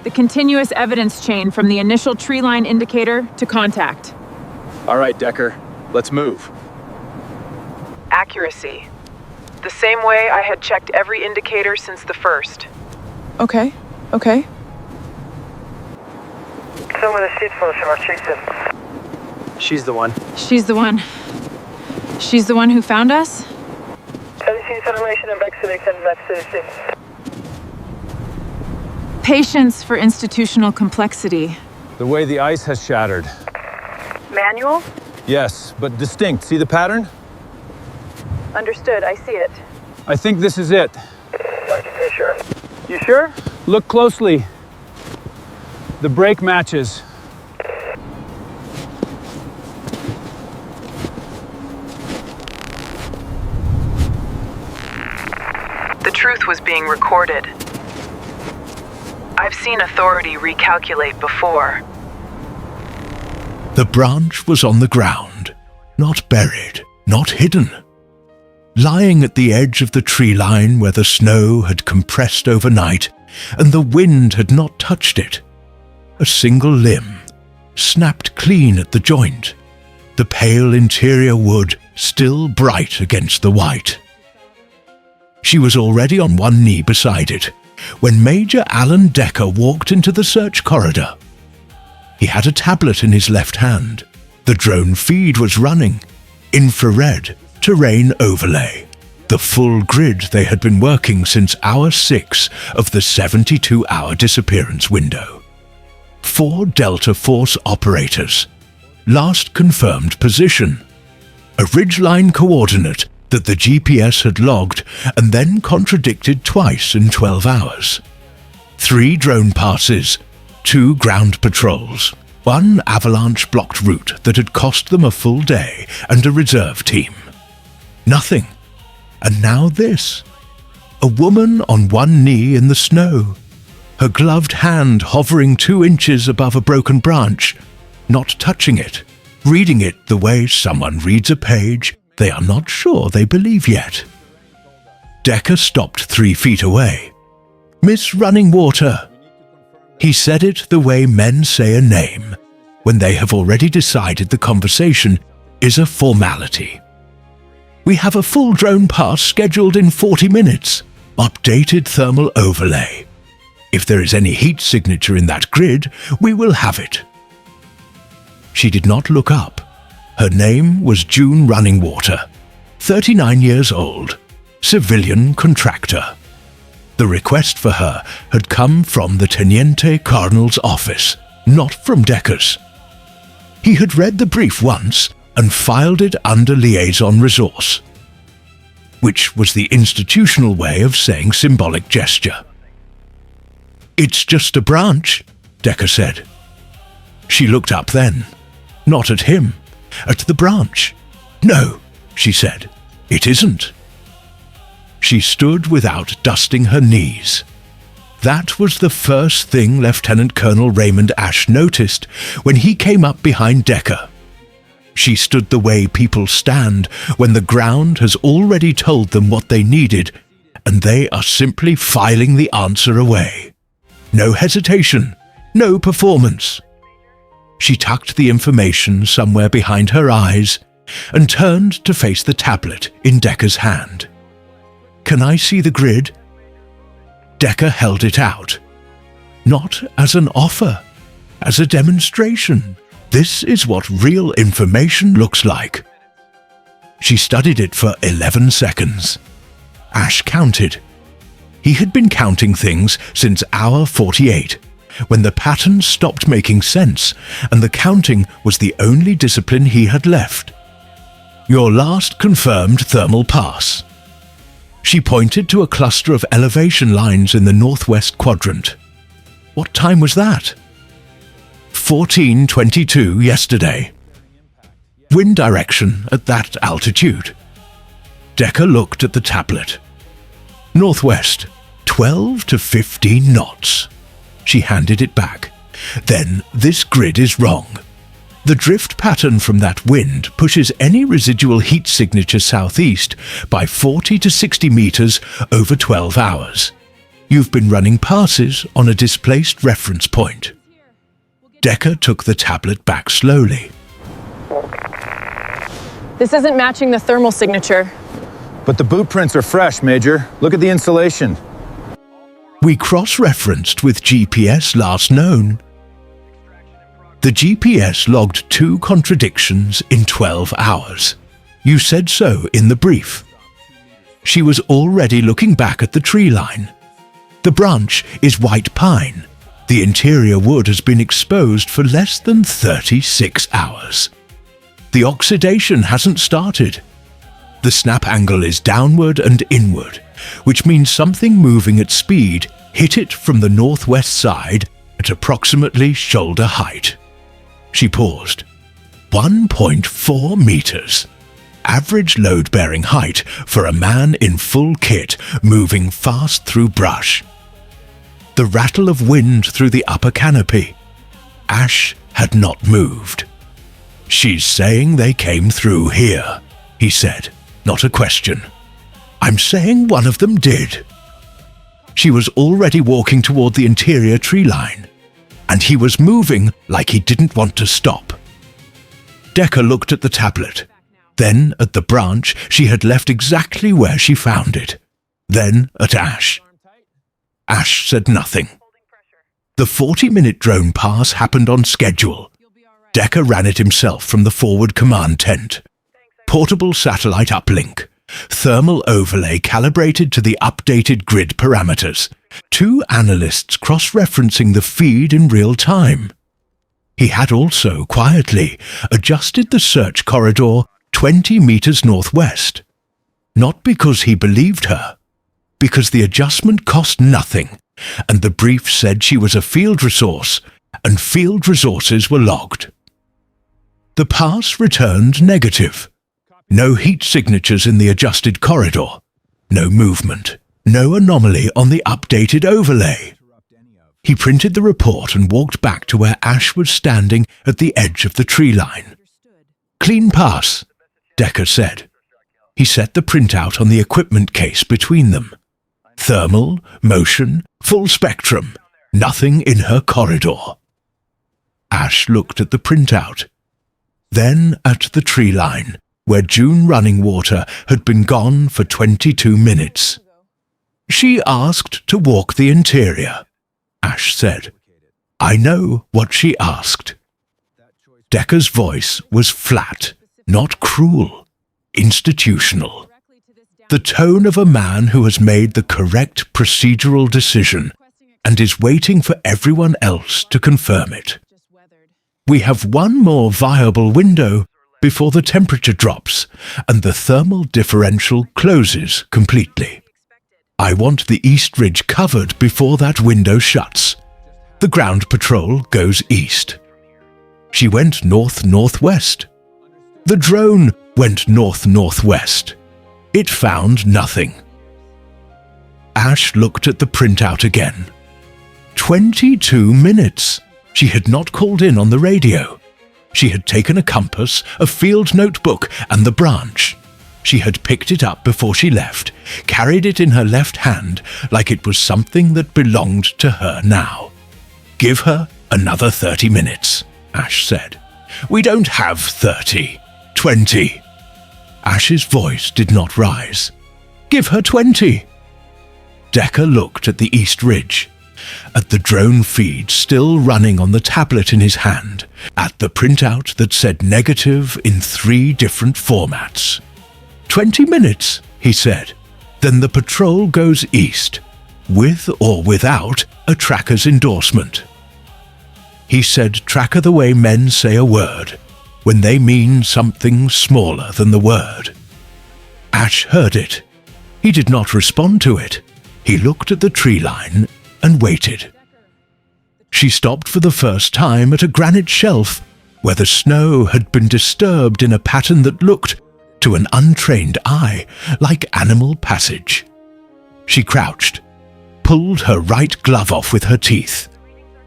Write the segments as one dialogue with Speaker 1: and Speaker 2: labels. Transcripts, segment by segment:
Speaker 1: The continuous evidence chain from the initial tree line indicator to contact.
Speaker 2: All right, Decker, let's move.
Speaker 3: Accuracy. The same way I had checked every indicator since the first.
Speaker 1: Okay.
Speaker 2: She's the one.
Speaker 1: She's the one who found us? Patience for institutional complexity.
Speaker 2: The way the ice has shattered.
Speaker 3: Manual?
Speaker 2: Yes, but distinct. See the pattern?
Speaker 3: Understood, I see it.
Speaker 2: I think this is it. You sure? Look closely. The break matches.
Speaker 3: The truth was being recorded. I've seen authority recalculate before.
Speaker 4: The branch was on the ground, not buried, not hidden. Lying at the edge of the tree line where the snow had compressed overnight and the wind had not touched it. A single limb, snapped clean at the joint, the pale interior wood still bright against the white. She was already on one knee beside it when Major Alan Decker walked into the search corridor. He had a tablet in his left hand. The drone feed was running. Infrared, terrain overlay. The full grid they had been working since hour 6 of the 72-hour disappearance window. 4 Delta Force operators. Last confirmed position. A ridgeline coordinate that the GPS had logged and then contradicted twice in 12 hours. 3 drone passes, 2 ground patrols, 1 avalanche-blocked route that had cost them a full day and a reserve team. Nothing. And now this. A woman on one knee in the snow, her gloved hand hovering 2 inches above a broken branch, not touching it, reading it the way someone reads a page they are not sure they believe yet. Decker stopped 3 feet away. "Miss Running Water." He said it the way men say a name, when they have already decided the conversation is a formality. "We have a full drone pass scheduled in 40 minutes. Updated thermal overlay. If there is any heat signature in that grid, we will have it." She did not look up. Her name was June Running Water, 39 years old, civilian contractor. The request for her had come from the Teniente Cardinal's office, not from Decker's. He had read the brief once and filed it under liaison resource, which was the institutional way of saying symbolic gesture. "It's just a branch," Decker said. She looked up then, not at him, at the branch. "No," she said, "it isn't." She stood without dusting her knees. That was the first thing Lieutenant Colonel Raymond Ash noticed when he came up behind Decker. She stood the way people stand when the ground has already told them what they needed, and they are simply filing the answer away. No hesitation, no performance. She tucked the information somewhere behind her eyes and turned to face the tablet in Decker's hand. "Can I see the grid?" Decker held it out. Not as an offer, as a demonstration. This is what real information looks like. She studied it for 11 seconds. Ash counted. He had been counting things since hour 48, when the pattern stopped making sense and the counting was the only discipline he had left. "Your last confirmed thermal pass." She pointed to a cluster of elevation lines in the northwest quadrant. "What time was that?" 14:22 yesterday. Wind direction at that altitude. Decker looked at the tablet. Northwest, 12 to 15 knots. She handed it back. "Then this grid is wrong. The drift pattern from that wind pushes any residual heat signature southeast by 40 to 60 meters over 12 hours. You've been running passes on a displaced reference point. Decker took the tablet back slowly.
Speaker 5: This isn't matching the thermal signature.
Speaker 2: But the boot prints are fresh, Major. Look at the insulation.
Speaker 4: We cross-referenced with GPS last known. The GPS logged 2 contradictions in 12 hours. You said so in the brief. She was already looking back at the tree line. The branch is white pine. The interior wood has been exposed for less than 36 hours. The oxidation hasn't started. The snap angle is downward and inward, which means something moving at speed hit it from the northwest side at approximately shoulder height. She paused. 1.4 meters. Average load-bearing height for a man in full kit moving fast through brush. The rattle of wind through the upper canopy. Ash had not moved. "She's saying they came through here," he said, not a question. "I'm saying one of them did." She was already walking toward the interior tree line, and he was moving like he didn't want to stop. Decker looked at the tablet, then at the branch she had left exactly where she found it, then at Ash. Ash said nothing. The 40-minute drone pass happened on schedule. Decker ran it himself from the forward command tent. Portable satellite uplink. Thermal overlay calibrated to the updated grid parameters. 2 analysts cross-referencing the feed in real time. He had also, quietly, adjusted the search corridor 20 meters northwest. Not because he believed her, because the adjustment cost nothing, and the brief said she was a field resource, and field resources were logged. The pass returned negative. No heat signatures in the adjusted corridor. No movement. No anomaly on the updated overlay. He printed the report and walked back to where Ash was standing at the edge of the tree line. "Clean pass," Decker said. He set the printout on the equipment case between them. Thermal, motion, full spectrum, nothing in her corridor. Ash looked at the printout, then at the tree line, where June running water had been gone for 22 minutes. "She asked to walk the interior," Ash said. "I know what she asked." Decker's voice was flat, not cruel, institutional. The tone of a man who has made the correct procedural decision and is waiting for everyone else to confirm it. "We have one more viable window before the temperature drops and the thermal differential closes completely. I want the East Ridge covered before that window shuts. The ground patrol goes east." She went north-northwest. The drone went north-northwest. It found nothing. Ash looked at the printout again. 22 minutes. She had not called in on the radio. She had taken a compass, a field notebook, and the branch. She had picked it up before she left, carried it in her left hand like it was something that belonged to her now. "Give her another 30 minutes, Ash said. "We don't have 30. 20. Ash's voice did not rise. "Give her 20. Decker looked at the East Ridge, at the drone feed still running on the tablet in his hand, at the printout that said negative in 3 different formats. 20 minutes, he said. Then the patrol goes east, with or without a tracker's endorsement. He said tracker the way men say a word, when they mean something smaller than the word. Ash heard it. He did not respond to it. He looked at the tree line and waited. She stopped for the first time at a granite shelf where the snow had been disturbed in a pattern that looked, to an untrained eye, like animal passage. She crouched, pulled her right glove off with her teeth,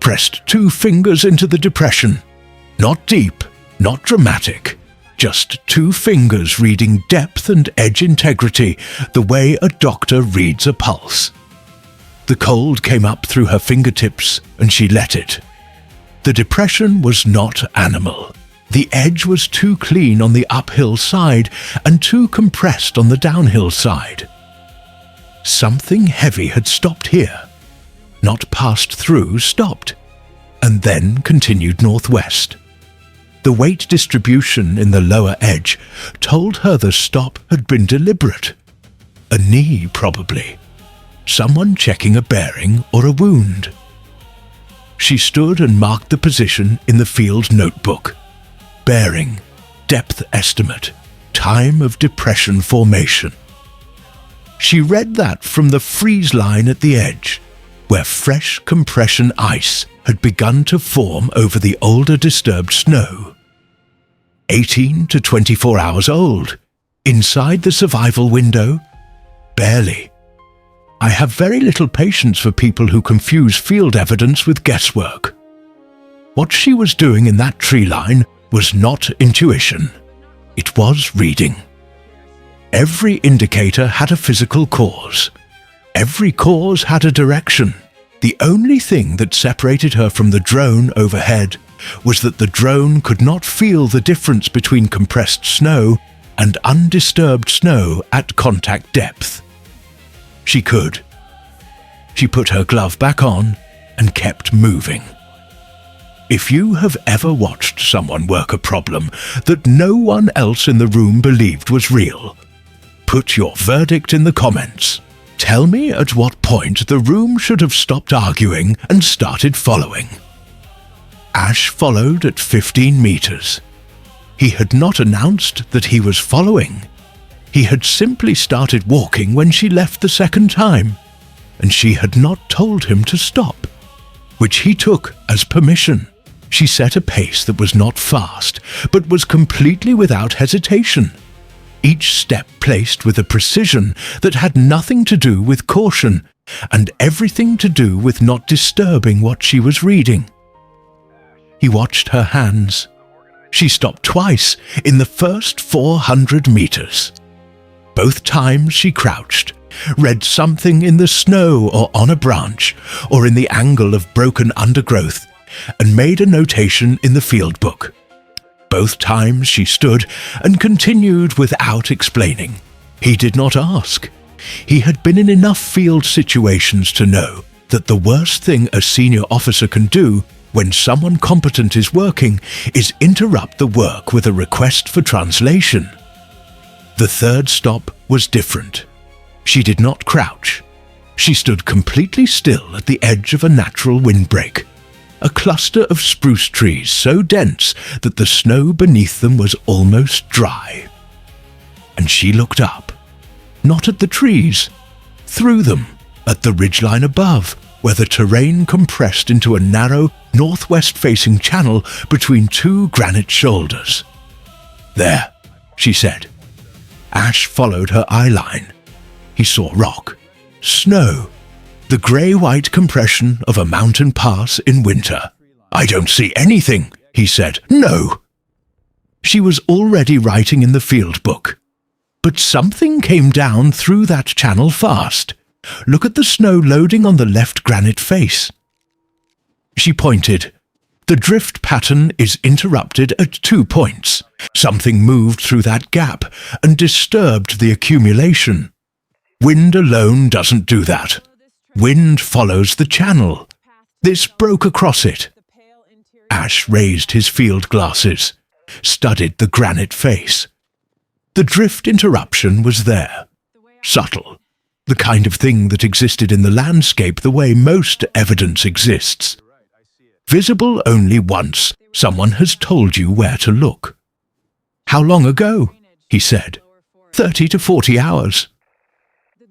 Speaker 4: pressed 2 fingers into the depression, not deep, Not dramatic, just 2 fingers reading depth and edge integrity the way a doctor reads a pulse. The cold came up through her fingertips and she let it. The depression was not animal. The edge was too clean on the uphill side and too compressed on the downhill side. Something heavy had stopped here. Not passed through, stopped, and then continued northwest. The weight distribution in the lower edge told her the stop had been deliberate. A knee, probably. Someone checking a bearing or a wound. She stood and marked the position in the field notebook. Bearing, depth estimate, time of depression formation. She read that from the freeze line at the edge, where fresh compression ice had begun to form over the older disturbed snow. 18 to 24 hours old. Inside the survival window? Barely. I have very little patience for people who confuse field evidence with guesswork. What she was doing in that tree line was not intuition. It was reading. Every indicator had a physical cause. Every cause had a direction. The only thing that separated her from the drone overhead was that the drone could not feel the difference between compressed snow and undisturbed snow at contact depth. She could. She put her glove back on and kept moving. If you have ever watched someone work a problem that no one else in the room believed was real, put your verdict in the comments. Tell me at what point the room should have stopped arguing and started following. Ash followed at 15 meters. He had not announced that he was following. He had simply started walking when she left the second time, and she had not told him to stop, which he took as permission. She set a pace that was not fast, but was completely without hesitation. Each step placed with a precision that had nothing to do with caution, and everything to do with not disturbing what she was reading. He watched her hands. She stopped twice in the first 400 meters. Both times she crouched, read something in the snow or on a branch, or in the angle of broken undergrowth, and made a notation in the field book. Both times she stood and continued without explaining. He did not ask. He had been in enough field situations to know that the worst thing a senior officer can do when someone competent is working is interrupt the work with a request for translation. The third stop was different. She did not crouch. She stood completely still at the edge of a natural windbreak. A cluster of spruce trees so dense that the snow beneath them was almost dry. And she looked up, not at the trees, through them, at the ridgeline above, where the terrain compressed into a narrow, northwest-facing channel between 2 granite shoulders. "There," she said. Ash followed her eye line. He saw rock, snow, the grey-white compression of a mountain pass in winter. "I don't see anything," he said. "No." She was already writing in the field book. But something came down through that channel fast. Look at the snow loading on the left granite face. She pointed. The drift pattern is interrupted at 2 points. Something moved through that gap and disturbed the accumulation. Wind alone doesn't do that. Wind follows the channel. This broke across it. Ash raised his field glasses, studied the granite face. The drift interruption was there, subtle, the kind of thing that existed in the landscape the way most evidence exists. Visible only once someone has told you where to look. "How long ago?" he said. 30 to 40 hours.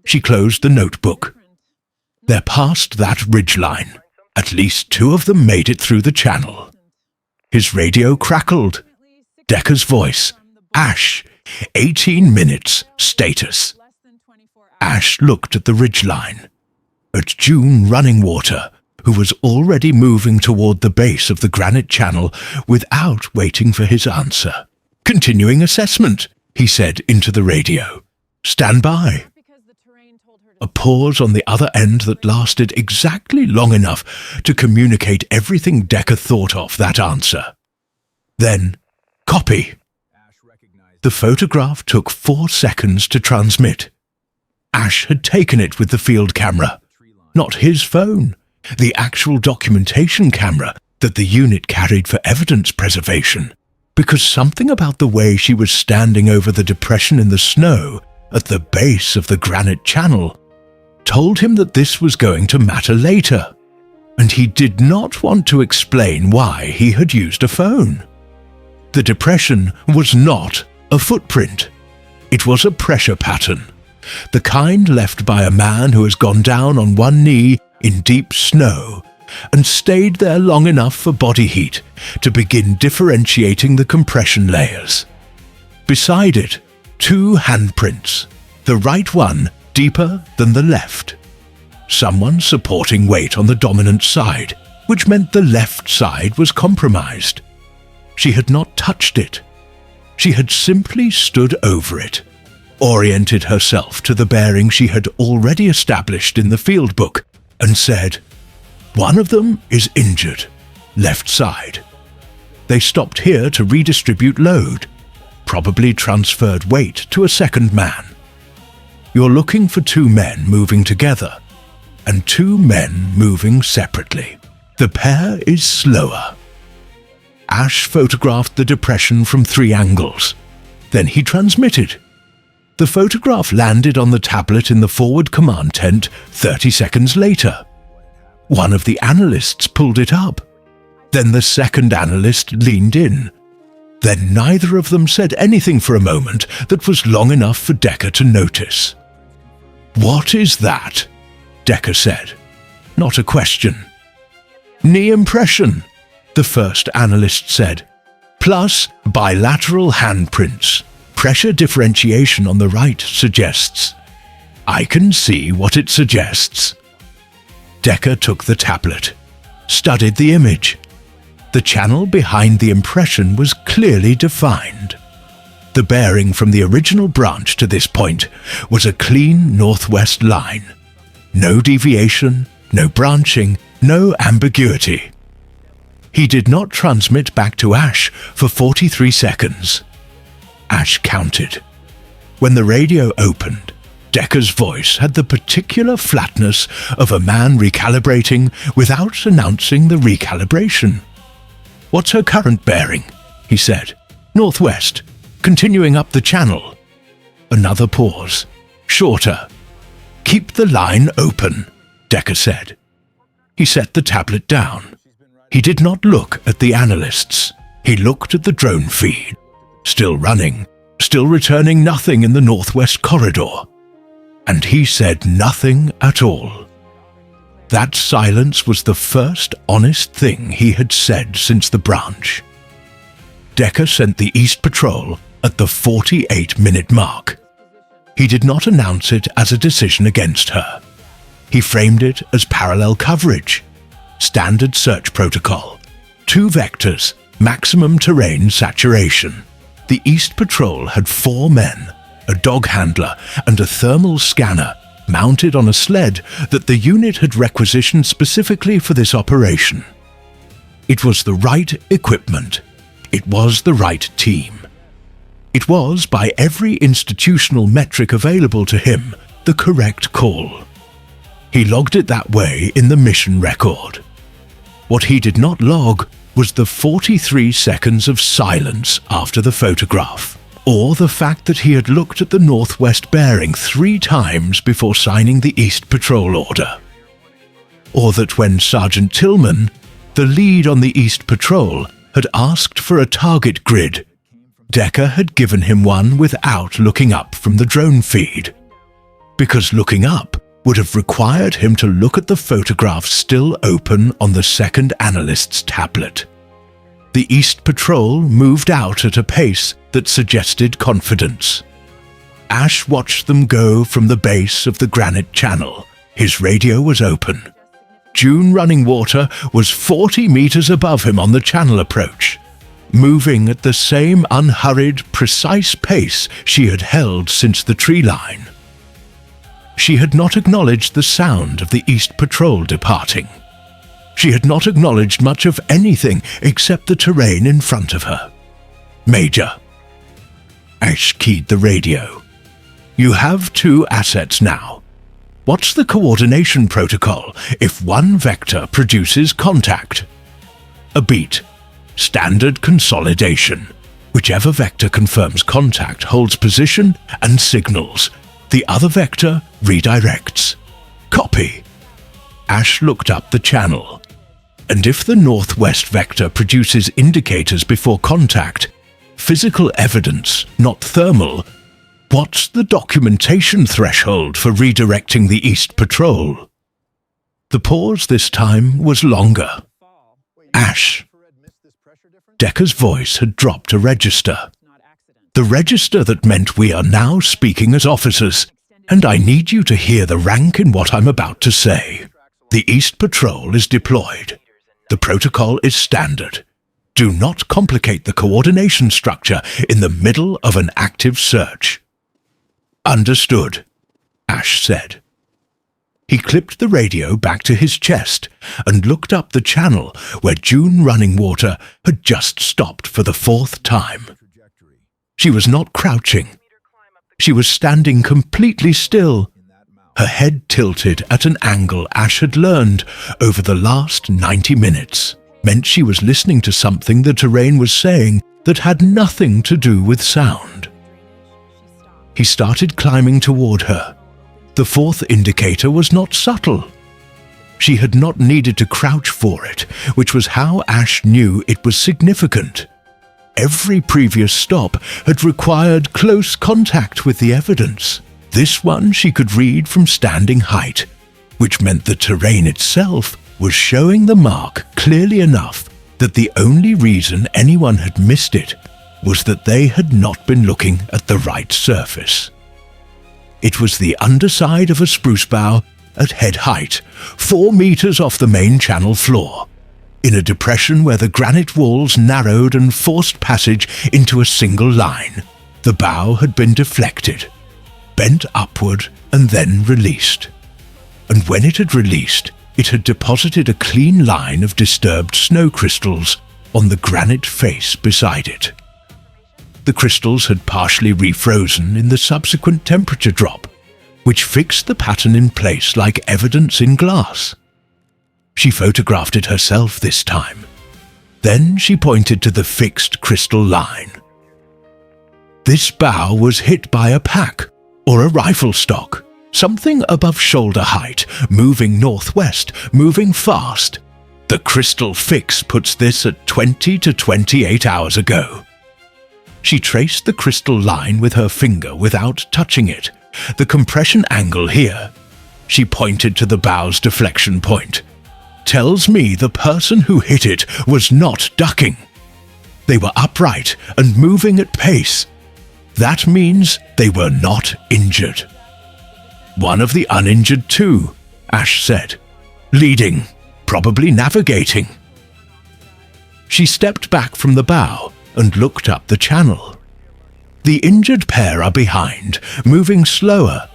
Speaker 4: She closed the notebook. They're past that ridgeline. At least 2 of them made it through the channel. His radio crackled. Decker's voice. "Ash, 18 minutes, status." Ash looked at the ridgeline, at June running water, who was already moving toward the base of the granite channel without waiting for his answer. "Continuing assessment," he said into the radio. "Stand by." A pause on the other end that lasted exactly long enough to communicate everything Decker thought of that answer. Then, copy. The photograph took 4 seconds to transmit. Ash had taken it with the field camera, not his phone, the actual documentation camera that the unit carried for evidence preservation, because something about the way she was standing over the depression in the snow at the base of the granite channel told him that this was going to matter later, and he did not want to explain why he had used a phone. The depression was not a footprint. It was a pressure pattern, the kind left by a man who has gone down on one knee in deep snow and stayed there long enough for body heat to begin differentiating the compression layers. Beside it, 2 handprints, the right one deeper than the left. Someone supporting weight on the dominant side, which meant the left side was compromised. She had not touched it. She had simply stood over it, oriented herself to the bearing she had already established in the field book, and said, "One of them is injured, left side." They stopped here to redistribute load, probably transferred weight to a second man. You're looking for 2 men moving together, and 2 men moving separately. The pair is slower. Ash photographed the depression from 3 angles. Then he transmitted. The photograph landed on the tablet in the forward command tent 30 seconds later. One of the analysts pulled it up. Then the second analyst leaned in. Then neither of them said anything for a moment that was long enough for Decker to notice. "What is that?" Decker said. Not a question. "Knee impression," the first analyst said, "plus bilateral handprints. Pressure differentiation on the right suggests." "I can see what it suggests." Decker took the tablet, studied the image. The channel behind the impression was clearly defined. The bearing from the original branch to this point was a clean northwest line. No deviation, no branching, no ambiguity. He did not transmit back to Ash for 43 seconds. Ash counted. When the radio opened, Decker's voice had the particular flatness of a man recalibrating without announcing the recalibration. "What's her current bearing?" he said. "Northwest, continuing up the channel." Another pause. Shorter. "Keep the line open," Decker said. He set the tablet down. He did not look at the analysts. He looked at the drone feed. Still running, still returning nothing in the northwest corridor. And he said nothing at all. That silence was the first honest thing he had said since the branch. Decker sent the East Patrol at the 48-minute mark. He did not announce it as a decision against her. He framed it as parallel coverage, standard search protocol, 2 vectors, maximum terrain saturation. The East Patrol had 4 men, a dog handler and a thermal scanner mounted on a sled that the unit had requisitioned specifically for this operation. It was the right equipment. It was the right team. It was, by every institutional metric available to him, the correct call. He logged it that way in the mission record. What he did not log was the 43 seconds of silence after the photograph, or the fact that he had looked at the northwest bearing 3 times before signing the East Patrol order. Or that when Sergeant Tillman, the lead on the East Patrol, had asked for a target grid, Decker had given him one without looking up from the drone feed. Because looking up would have required him to look at the photograph still open on the second analyst's tablet. The East Patrol moved out at a pace that suggested confidence. Ash watched them go from the base of the granite channel. His radio was open. June Running Water was 40 meters above him on the channel approach, moving at the same unhurried, precise pace she had held since the tree line. She had not acknowledged the sound of the East Patrol departing. She had not acknowledged much of anything except the terrain in front of her. "Major." Ash keyed the radio. "You have 2 assets now. What's the coordination protocol if one vector produces contact?" "A beat. Standard consolidation. Whichever vector confirms contact holds position and signals. The other vector redirects." "Copy." Ash looked up the channel. "And if the northwest vector produces indicators before contact, physical evidence, not thermal, what's the documentation threshold for redirecting the East Patrol?" The pause this time was longer. "Ash." Decker's voice had dropped a register. "The register that meant we are now speaking as officers, and I need you to hear the rank in what I'm about to say. The East Patrol is deployed. The protocol is standard. Do not complicate the coordination structure in the middle of an active search." "Understood," Ash said. He clipped the radio back to his chest and looked up the channel where June Running Water had just stopped for the 4th time. She was not crouching. She was standing completely still, her head tilted at an angle Ash had learned over the last 90 minutes meant she was listening to something the terrain was saying that had nothing to do with sound. He started climbing toward her. The 4th indicator was not subtle. She had not needed to crouch for it, which was how Ash knew it was significant. Every previous stop had required close contact with the evidence. This one she could read from standing height, which meant the terrain itself was showing the mark clearly enough that the only reason anyone had missed it was that they had not been looking at the right surface. It was the underside of a spruce bough at head height, 4 meters off the main channel floor, in a depression where the granite walls narrowed and forced passage into a single line. The bough had been deflected, bent upward and then released. And when it had released, it had deposited a clean line of disturbed snow crystals on the granite face beside it. The crystals had partially refrozen in the subsequent temperature drop, which fixed the pattern in place like evidence in glass. She photographed it herself this time. Then she pointed to the fixed crystal line. This bough was hit by a pack, or a rifle stock, something above shoulder height, moving northwest, moving fast. The crystal fix puts this at 20 to 28 hours ago. She traced the crystal line with her finger without touching it. The compression angle here, she pointed to the bow's deflection point, tells me the person who hit it was not ducking. They were upright and moving at pace. That means they were not injured. One of the uninjured too, Ash said. Leading, probably navigating. She stepped back from the bow and looked up the channel. The injured pair are behind, moving slower,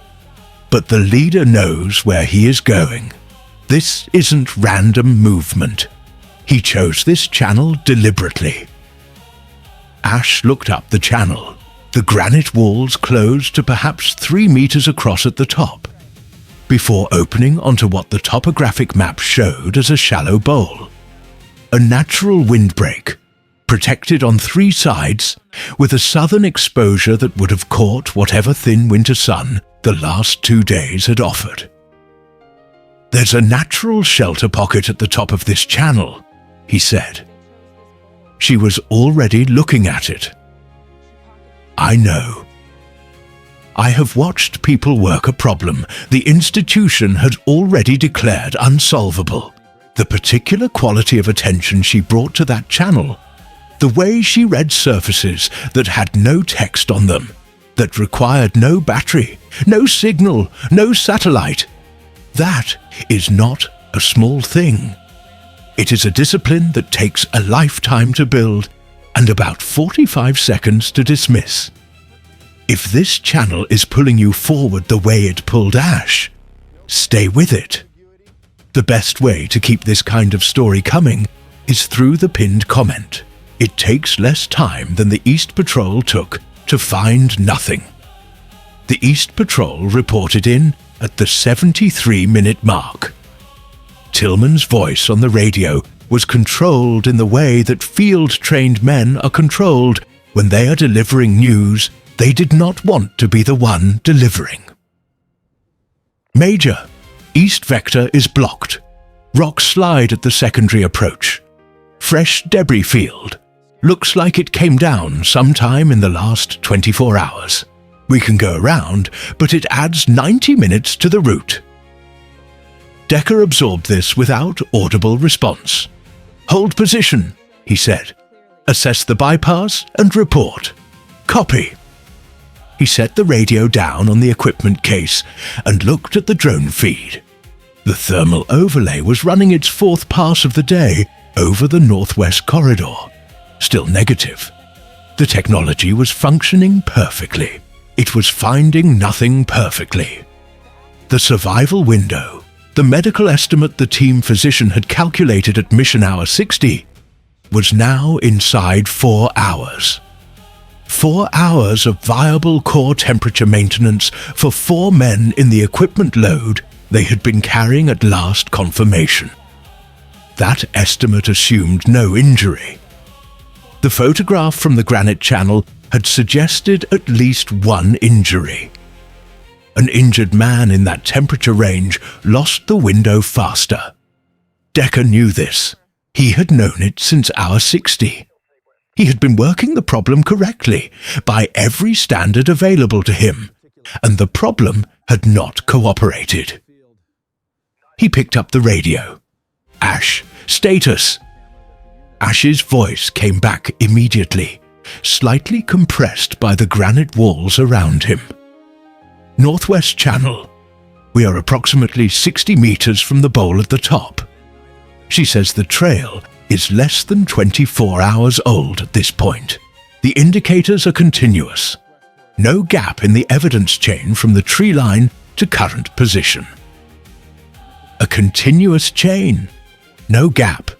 Speaker 4: but the leader knows where he is going. This isn't random movement. He chose this channel deliberately. Ash looked up the channel. The granite walls closed to perhaps 3 meters across at the top, before opening onto what the topographic map showed as a shallow bowl. A natural windbreak, protected on 3 sides, with a southern exposure that would have caught whatever thin winter sun the last 2 days had offered. There's a natural shelter pocket at the top of this channel, he said. She was already looking at it. I know. I have watched people work a problem the institution had already declared unsolvable. The particular quality of attention she brought to that channel, the way she read surfaces that had no text on them, that required no battery, no signal, no satellite, that is not a small thing. It is a discipline that takes a lifetime to build and about 45 seconds to dismiss. If this channel is pulling you forward the way it pulled Ash, stay with it. The best way to keep this kind of story coming is through the pinned comment. It takes less time than the East Patrol took to find nothing. The East Patrol reported in at the 73-minute mark. Tillman's voice on the radio was controlled in the way that field-trained men are controlled when they are delivering news they did not want to be the one delivering. Major, East Vector is blocked. Rock slide at the secondary approach. Fresh debris field. Looks like it came down sometime in the last 24 hours. We can go around, but it adds 90 minutes to the route. Decker absorbed this without audible response. Hold position, he said. Assess the bypass and report. Copy. He set the radio down on the equipment case and looked at the drone feed. The thermal overlay was running its fourth pass of the day over the northwest corridor. Still negative. The technology was functioning perfectly. It was finding nothing perfectly. The survival window, the medical estimate the team physician had calculated at mission hour 60, was now inside 4 hours. 4 hours of viable core temperature maintenance for 4 men in the equipment load they had been carrying at last confirmation. That estimate assumed no injury. The photograph from the granite channel had suggested at least one injury. An injured man in that temperature range lost the window faster. Decker knew this. He had known it since hour 60. He had been working the problem correctly, by every standard available to him, and the problem had not cooperated. He picked up the radio. Ash, status. Ash's voice came back immediately, slightly compressed by the granite walls around him. Northwest Channel. We are approximately 60 meters from the bowl at the top. She says the trail is less than 24 hours old at this point. The indicators are continuous. No gap in the evidence chain from the tree line to current position. A continuous chain. No gap.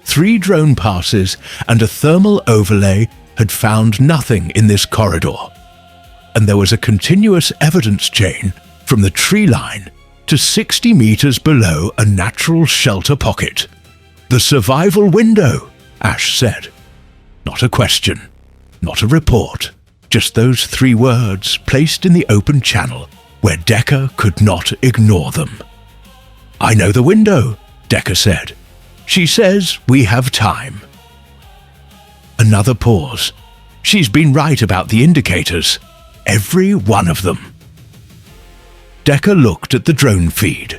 Speaker 4: 3 drone passes and a thermal overlay had found nothing in this corridor. And there was a continuous evidence chain from the tree line to 60 meters below a natural shelter pocket. The survival window, Ash said. Not a question, not a report, just those 3 words placed in the open channel where Decker could not ignore them. I know the window, Decker said. She says we have time. Another pause. She's been right about the indicators. Every one of them. Decker looked at the drone feed,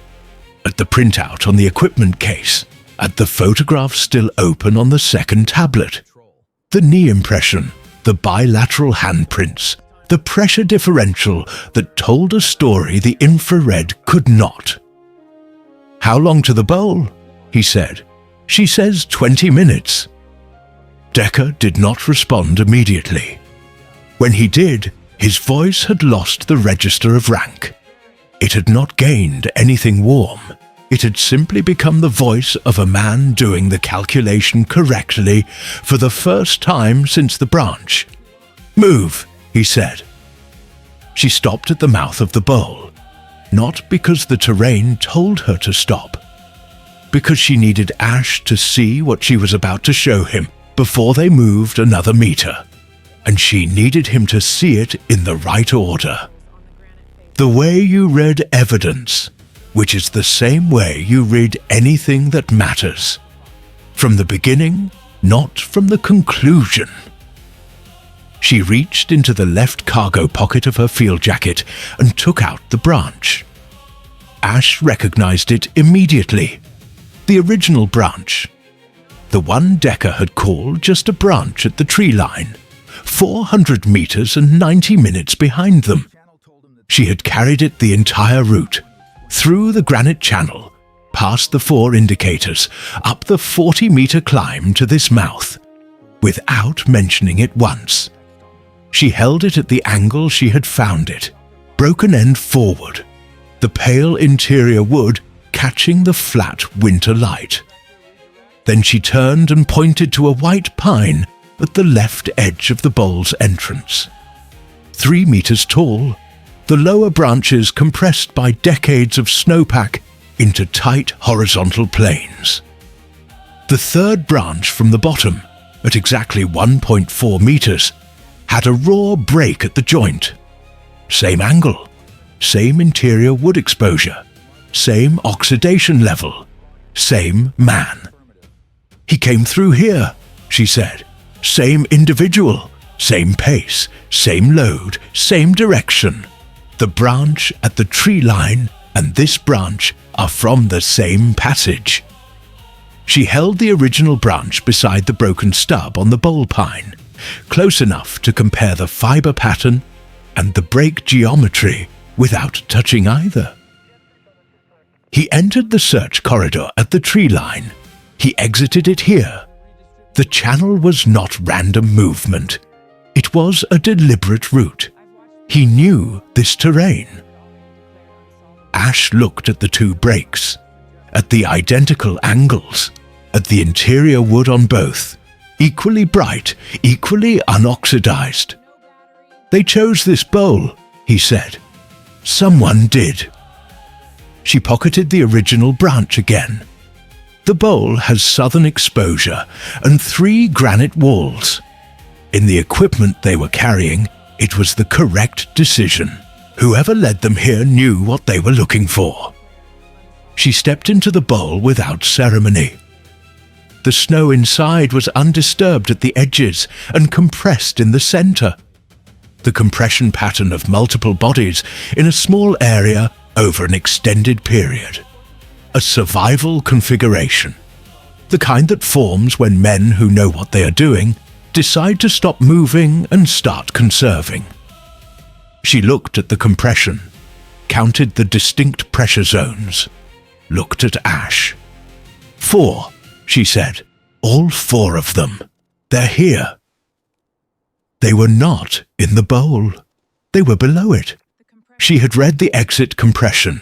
Speaker 4: at the printout on the equipment case, at the photograph still open on the second tablet, the knee impression, the bilateral handprints, the pressure differential that told a story the infrared could not. How long to the bowl? He said. She says 20 minutes. Decker did not respond immediately. When he did, his voice had lost the register of rank. It had not gained anything warm. It had simply become the voice of a man doing the calculation correctly for the first time since the branch. Move, he said. She stopped at the mouth of the bowl, not because the terrain told her to stop, because she needed Ash to see what she was about to show him before they moved another meter, and she needed him to see it in the right order. The way you read evidence, which is the same way you read anything that matters. From the beginning, not from the conclusion. She reached into the left cargo pocket of her field jacket and took out the branch. Ash recognized it immediately. The original branch. The one Decker had called just a branch at the tree line, 400 meters and 90 minutes behind them. She had carried it the entire route, through the granite channel, past the 4 indicators, up the 40-meter climb to this mouth, without mentioning it once. She held it at the angle she had found it, broken end forward, the pale interior wood catching the flat winter light. Then she turned and pointed to a white pine at the left edge of the bowl's entrance. 3 meters tall, the lower branches compressed by decades of snowpack into tight horizontal planes. The third branch from the bottom, at exactly 1.4 meters, had a raw break at the joint. Same angle, same interior wood exposure, same oxidation level, same man. "He came through here," she said. "Same individual, same pace, same load, same direction. The branch at the tree line and this branch are from the same passage." She held the original branch beside the broken stub on the bowl pine, close enough to compare the fiber pattern and the break geometry without touching either. He entered the search corridor at the tree line. He exited it here. The channel was not random movement. It was a deliberate route. He knew this terrain. Ash looked at the 2 breaks, at the identical angles, at the interior wood on both, equally bright, equally unoxidized. "They chose this bowl," he said. "Someone did." She pocketed the original branch again. The bowl has southern exposure and 3 granite walls. In the equipment they were carrying, it was the correct decision. Whoever led them here knew what they were looking for. She stepped into the bowl without ceremony. The snow inside was undisturbed at the edges and compressed in the center. The compression pattern of multiple bodies in a small area over an extended period. A survival configuration. The kind that forms when men who know what they are doing decide to stop moving and start conserving. She looked at the compression, counted the distinct pressure zones, looked at Ash. 4, she said. "All 4 of them. They're here." They were not in the bowl. They were below it. She had read the exit compression,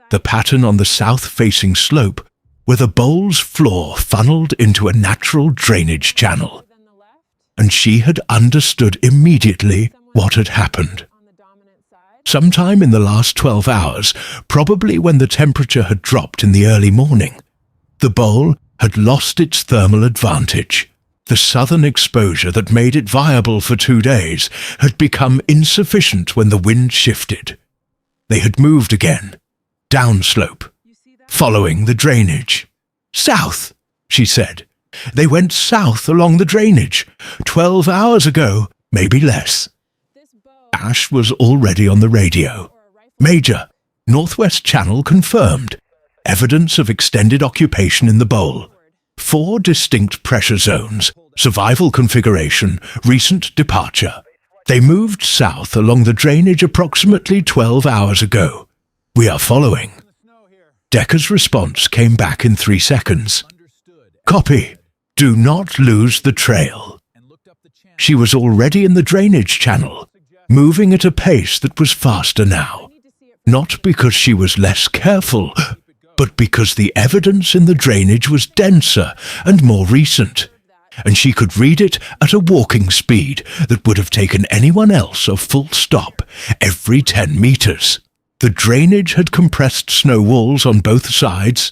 Speaker 4: the pattern on the south-facing slope, where the bowl's floor funneled into a natural drainage channel. And she had understood immediately what had happened. Sometime in the last 12 hours, probably when the temperature had dropped in the early morning, the bowl had lost its thermal advantage. The southern exposure that made it viable for 2 days had become insufficient when the wind shifted. They had moved again, downslope, following the drainage. "South," she said. "They went south along the drainage. 12 hours ago, maybe less." Ash was already on the radio. "Major, Northwest Channel confirmed. Evidence of extended occupation in the bowl. 4 distinct pressure zones, survival configuration, recent departure. They moved south along the drainage approximately 12 hours ago. We are following." Decker's response came back in 3 seconds. "Copy. Do not lose the trail." She was already in the drainage channel, moving at a pace that was faster now. Not because she was less careful, but because the evidence in the drainage was denser and more recent, and she could read it at a walking speed that would have taken anyone else a full stop every 10 meters. The drainage had compressed snow walls on both sides,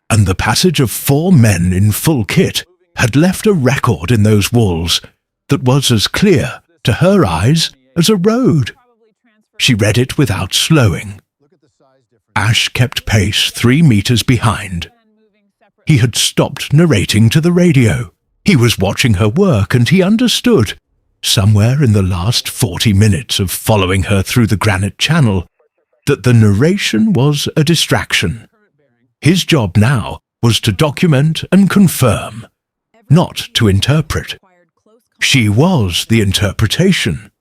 Speaker 4: and the passage of 4 men in full kit had left a record in those walls that was as clear, to her eyes, as a road. She read it without slowing. Ash kept pace 3 meters behind. He had stopped narrating to the radio. He was watching her work, and he understood, somewhere in the last 40 minutes of following her through the granite channel, that the narration was a distraction. His job now was to document and confirm, not to interpret. She was the interpretation.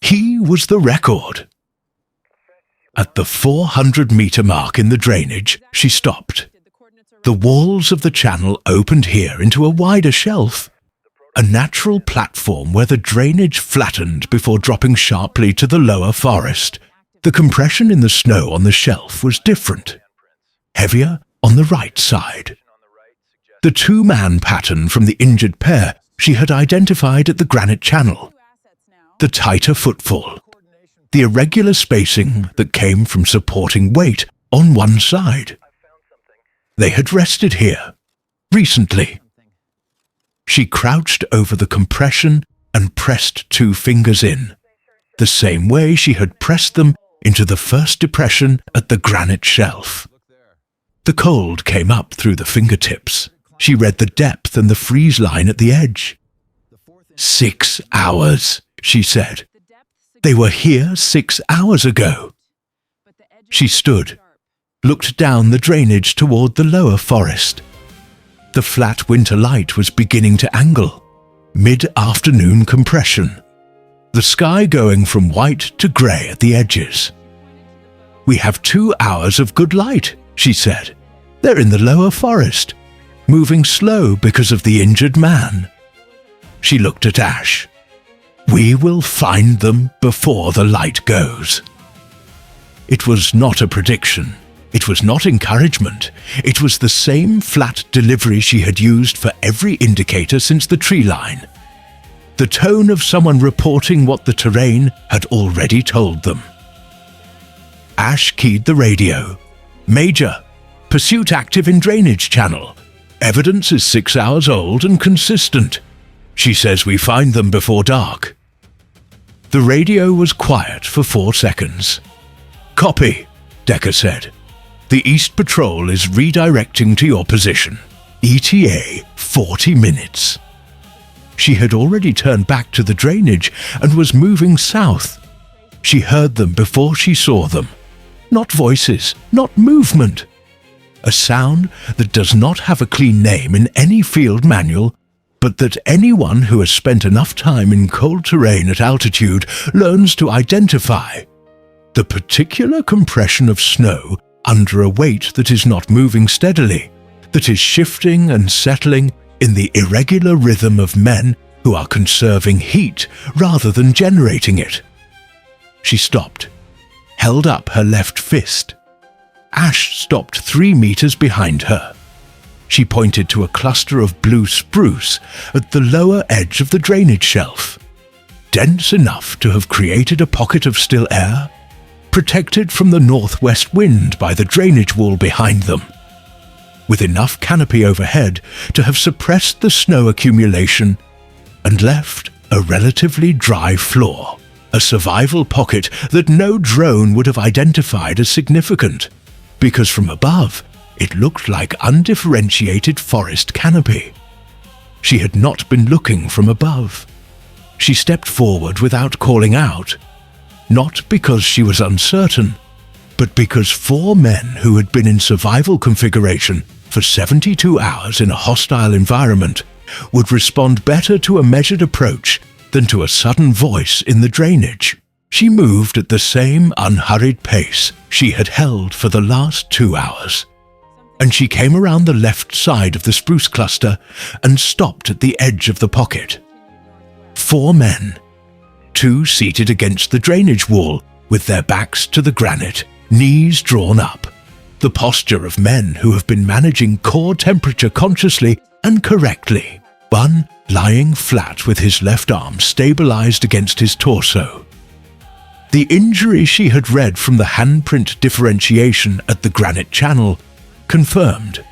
Speaker 4: He was the record. At the 400-meter mark in the drainage, she stopped. The walls of the channel opened here into a wider shelf, a natural platform where the drainage flattened before dropping sharply to the lower forest. The compression in the snow on the shelf was different, heavier on the right side. The two-man pattern from the injured pair she had identified at the granite channel, the tighter footfall, the irregular spacing that came from supporting weight on one side. They had rested here, recently. She crouched over the compression and pressed 2 fingers in, the same way she had pressed them into the first depression at the granite shelf. The cold came up through the fingertips. She read the depth and the freeze line at the edge. 6 hours, she said. They were here 6 hours ago. She stood, looked down the drainage toward the lower forest. The flat winter light was beginning to angle, mid-afternoon compression, the sky going from white to grey at the edges. We have 2 hours of good light, she said. They're in the lower forest, moving slow because of the injured man. She looked at Ash. We will find them before the light goes. It was not a prediction. It was not encouragement. It was the same flat delivery she had used for every indicator since the tree line. The tone of someone reporting what the terrain had already told them. Ash keyed the radio. Major, pursuit active in drainage channel. Evidence is 6 hours old and consistent. She says we find them before dark. The radio was quiet for 4 seconds. Copy, Decker said. The East Patrol is redirecting to your position. ETA 40 minutes. She had already turned back to the drainage and was moving south. She heard them before she saw them. Not voices, not movement. A sound that does not have a clean name in any field manual, but that anyone who has spent enough time in cold terrain at altitude learns to identify. The particular compression of snow under a weight that is not moving steadily, that is shifting and settling in the irregular rhythm of men who are conserving heat rather than generating it. She stopped, held up her left fist. Ash stopped 3 meters behind her. She pointed to a cluster of blue spruce at the lower edge of the drainage shelf, dense enough to have created a pocket of still air, protected from the northwest wind by the drainage wall behind them, with enough canopy overhead to have suppressed the snow accumulation and left a relatively dry floor, a survival pocket that no drone would have identified as significant, because from above it looked like undifferentiated forest canopy. She had not been looking from above. She stepped forward without calling out, not because she was uncertain, but because 4 men who had been in survival configuration for 72 hours in a hostile environment would respond better to a measured approach than to a sudden voice in the drainage. She moved at the same unhurried pace she had held for the last 2 hours, and she came around the left side of the spruce cluster and stopped at the edge of the pocket. 4 men, 2 seated against the drainage wall with their backs to the granite, knees drawn up, the posture of men who have been managing core temperature consciously and correctly. One lying flat with his left arm stabilized against his torso. The injury she had read from the handprint differentiation at the granite channel confirmed.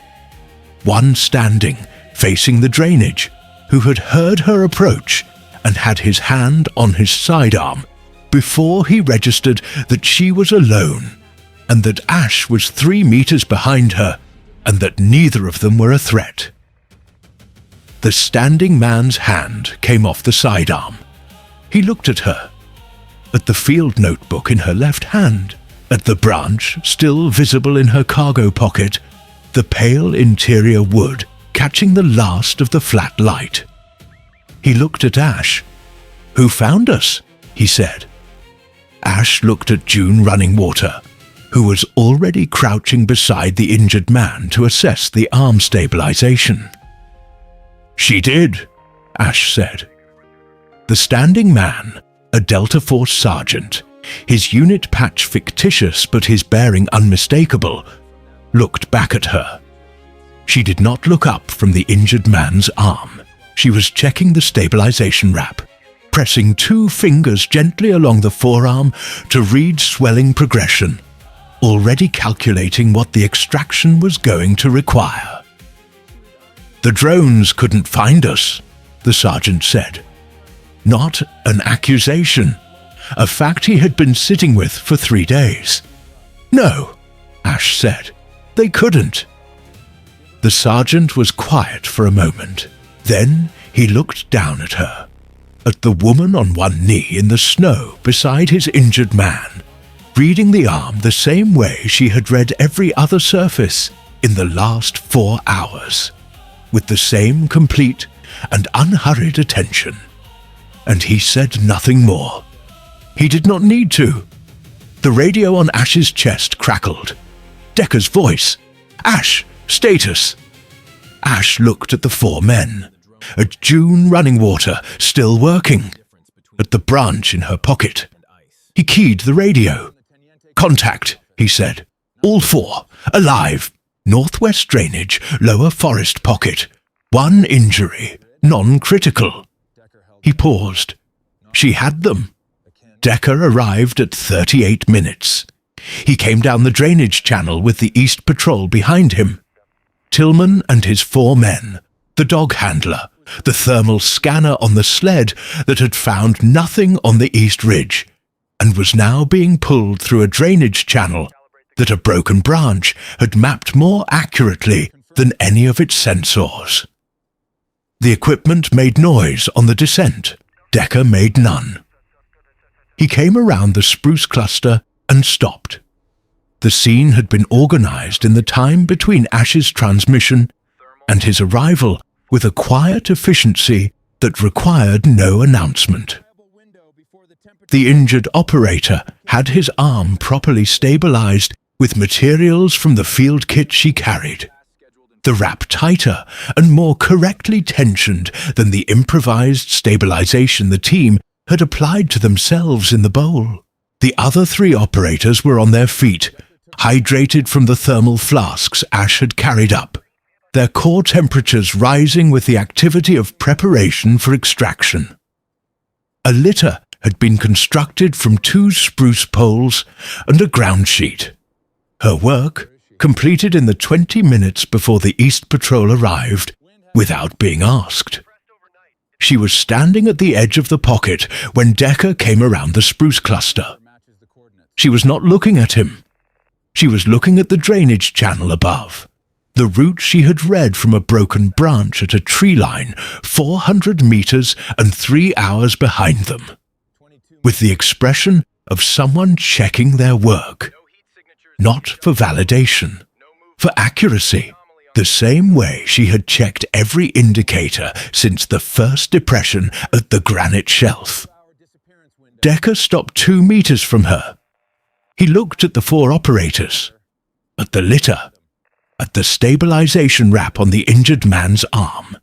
Speaker 4: One standing, facing the drainage, who had heard her approach and had his hand on his sidearm before he registered that she was alone and that Ash was 3 meters behind her and that neither of them were a threat. The standing man's hand came off the sidearm. He looked at her, at the field notebook in her left hand, at the branch still visible in her cargo pocket, the pale interior wood catching the last of the flat light. He looked at Ash. "Who found us?" he said. Ash looked at June running water. who was already crouching beside the injured man to assess the arm stabilization. "She did," Ash said. The standing man, a Delta Force sergeant, his unit patch fictitious but his bearing unmistakable, looked back at her. She did not look up from the injured man's arm. She was checking the stabilization wrap, pressing 2 fingers gently along the forearm to read swelling progression, already calculating what the extraction was going to require. "The drones couldn't find us," the sergeant said. Not an accusation, a fact he had been sitting with for 3 days. "No," Ash said, "they couldn't." The sergeant was quiet for a moment. Then he looked down at her, at the woman on one knee in the snow beside his injured man, reading the arm the same way she had read every other surface in the last 4 hours, with the same complete and unhurried attention. And he said nothing more. He did not need to. The radio on Ash's chest crackled. Decker's voice. "Ash, status." Ash looked at the 4 men, at June running water still working, at the branch in her pocket. He keyed the radio. "Contact," he said. "All 4, alive. Northwest drainage, lower forest pocket. 1 injury, non-critical." He paused. She had them. Decker arrived at 38 minutes. He came down the drainage channel with the East Patrol behind him. Tillman and his 4 men, the dog handler, the thermal scanner on the sled that had found nothing on the East Ridge, and was now being pulled through a drainage channel that a broken branch had mapped more accurately than any of its sensors. The equipment made noise on the descent. Decker made none. He came around the spruce cluster and stopped. The scene had been organized in the time between Ash's transmission and his arrival with a quiet efficiency that required no announcement. The injured operator had his arm properly stabilized with materials from the field kit she carried, the wrap tighter and more correctly tensioned than the improvised stabilization the team had applied to themselves in the bowl. The other 3 operators were on their feet, hydrated from the thermal flasks Ash had carried up, their core temperatures rising with the activity of preparation for extraction. A litter had been constructed from 2 spruce poles and a ground sheet. Her work completed in the 20 minutes before the East Patrol arrived, without being asked. She was standing at the edge of the pocket when Decker came around the spruce cluster. She was not looking at him. She was looking at the drainage channel above, the route she had read from a broken branch at a tree line 400 meters and 3 hours behind them, with the expression of someone checking their work, not for validation, for accuracy, the same way she had checked every indicator since the first depression at the granite shelf. Decker stopped 2 meters from her. He looked at the 4 operators, at the litter, at the stabilization wrap on the injured man's arm,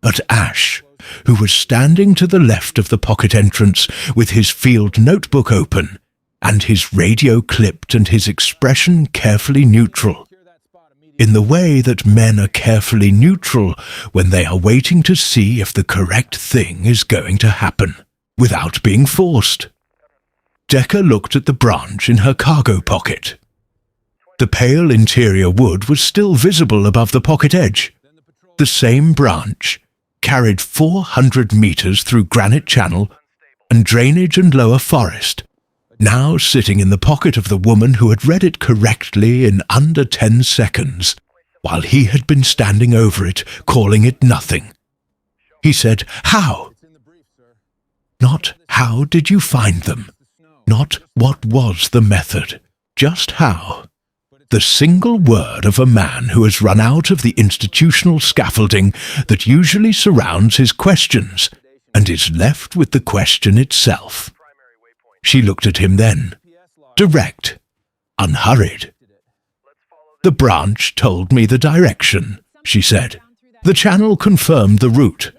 Speaker 4: at Ash, who was standing to the left of the pocket entrance with his field notebook open and his radio clipped and his expression carefully neutral, in the way that men are carefully neutral when they are waiting to see if the correct thing is going to happen, without being forced. Decker looked at the branch in her cargo pocket. The pale interior wood was still visible above the pocket edge. The same branch, carried 400 meters through granite channel and drainage and lower forest, now sitting in the pocket of the woman who had read it correctly in under 10 seconds, while he had been standing over it, calling it nothing. He said, "How?" Not how did you find them? Not what was the method, just how. The single word of a man who has run out of the institutional scaffolding that usually surrounds his questions and is left with the question itself. She looked at him then. Direct, unhurried. "The branch told me the direction," she said. "The channel confirmed the route.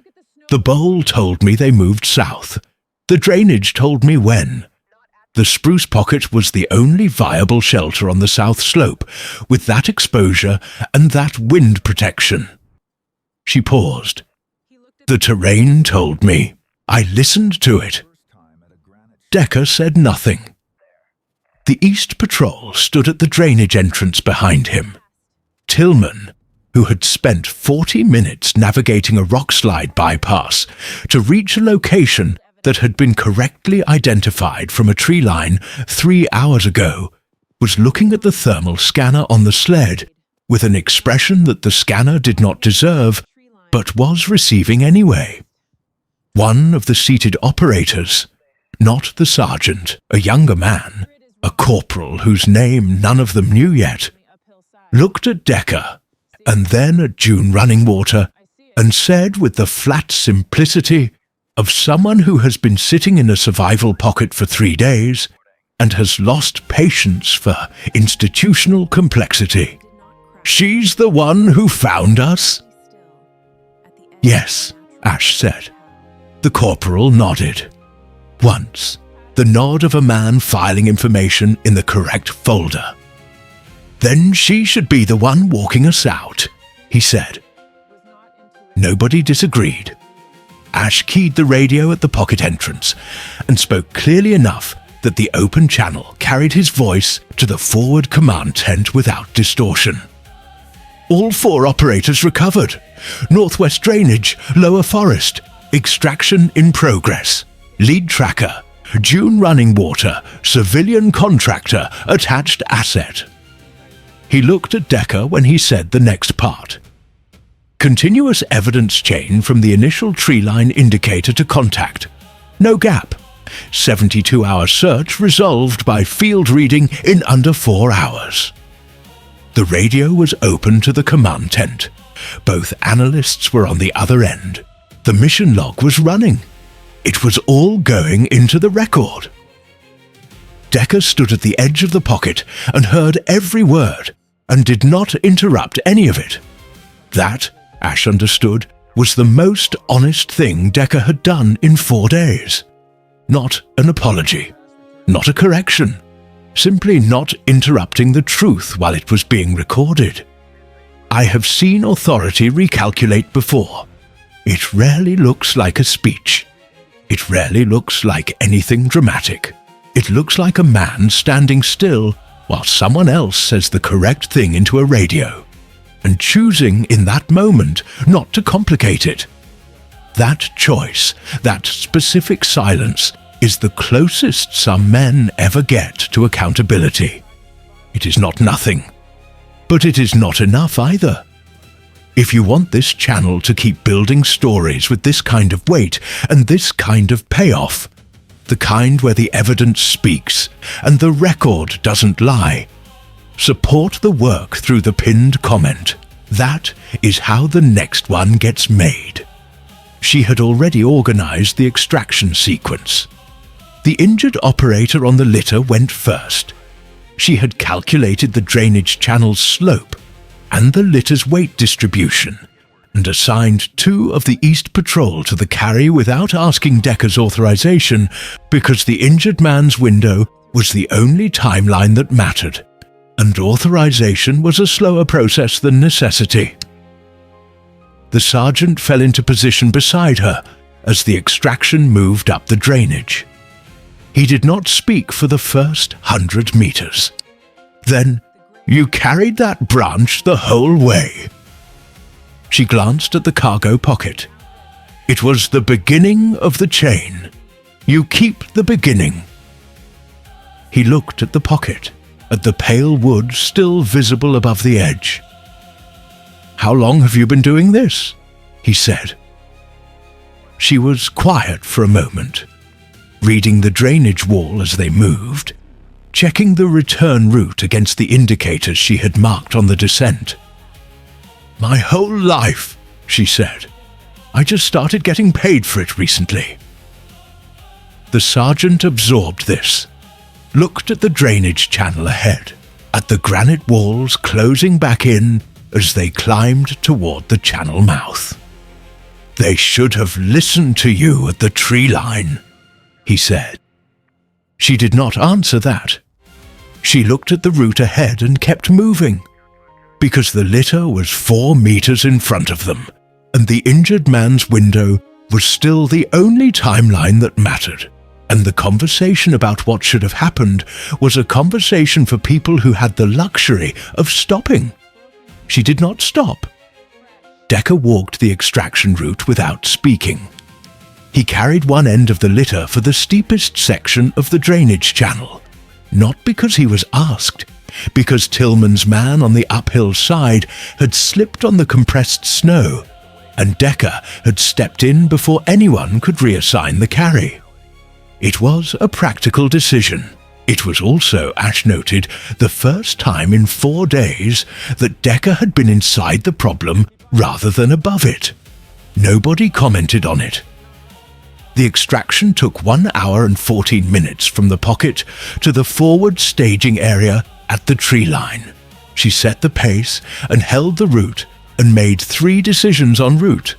Speaker 4: The bowl told me they moved south. The drainage told me when. The spruce pocket was the only viable shelter on the south slope, with that exposure and that wind protection." She paused. "The terrain told me. I listened to it." Decker said nothing. The East Patrol stood at the drainage entrance behind him. Tillman, who had spent 40 minutes navigating a rockslide bypass to reach a location that had been correctly identified from a tree line 3 hours ago, was looking at the thermal scanner on the sled with an expression that the scanner did not deserve, but was receiving anyway. One of the seated operators, not the sergeant, a younger man, a corporal whose name none of them knew yet, looked at Decker and then at June Runningwater and said with the flat simplicity of someone who has been sitting in a survival pocket for 3 days and has lost patience for institutional complexity, "She's the one who found us?" "Yes," Ash said. The corporal nodded. Once, the nod of a man filing information in the correct folder. "Then she should be the one walking us out," he said. Nobody disagreed. Ash keyed the radio at the pocket entrance and spoke clearly enough that the open channel carried his voice to the forward command tent without distortion. "All 4 operators recovered. Northwest drainage, lower forest. Extraction in progress. Lead tracker. June Runningwater, civilian contractor, attached asset." He looked at Decker when he said the next part. "Continuous evidence chain from the initial tree line indicator to contact. No gap. 72-hour search resolved by field reading in under 4 hours." The radio was open to the command tent. Both analysts were on the other end. The mission log was running. It was all going into the record. Decker stood at the edge of the pocket and heard every word and did not interrupt any of it. That, Ash understood, was the most honest thing Decker had done in 4 days. Not an apology, not a correction, simply not interrupting the truth while it was being recorded. I have seen authority recalculate before. It rarely looks like a speech. It rarely looks like anything dramatic. It looks like a man standing still while someone else says the correct thing into a radio, and choosing in that moment not to complicate it. That choice, that specific silence, is the closest some men ever get to accountability. It is not nothing, but it is not enough either. If you want this channel to keep building stories with this kind of weight and this kind of payoff, the kind where the evidence speaks and the record doesn't lie, support the work through the pinned comment. That is how the next one gets made. She had already organized the extraction sequence. The injured operator on the litter went first. She had calculated the drainage channel's slope and the litter's weight distribution, and assigned 2 of the East Patrol to the carry without asking Decker's authorization, because the injured man's window was the only timeline that mattered, and authorization was a slower process than necessity. The sergeant fell into position beside her as the extraction moved up the drainage. He did not speak for the first 100 meters. Then, "You carried that branch the whole way." She glanced at the cargo pocket. "It was the beginning of the chain. You keep the beginning." He looked at the pocket, at the pale wood still visible above the edge. "How long have you been doing this?" he said. She was quiet for a moment, reading the drainage wall as they moved, checking the return route against the indicators she had marked on the descent. "My whole life," she said. "I just started getting paid for it recently." The sergeant absorbed this, looked at the drainage channel ahead. at the granite walls closing back in as they climbed toward the channel mouth. "They should have listened to you at the tree line," he said. She did not answer that. She looked at the route ahead and kept moving, because the litter was 4 meters in front of them, and the injured man's window was still the only timeline that mattered, and the conversation about what should have happened was a conversation for people who had the luxury of stopping. She did not stop. Decker walked the extraction route without speaking. He carried one end of the litter for the steepest section of the drainage channel, not because he was asked, because Tillman's man on the uphill side had slipped on the compressed snow, and Decker had stepped in before anyone could reassign the carry. It was a practical decision. It was also, Ash noted, the first time in 4 days that Decker had been inside the problem rather than above it. Nobody commented on it. The extraction took 1 hour and 14 minutes from the pocket to the forward staging area at the tree line. She set the pace and held the route and made 3 decisions en route.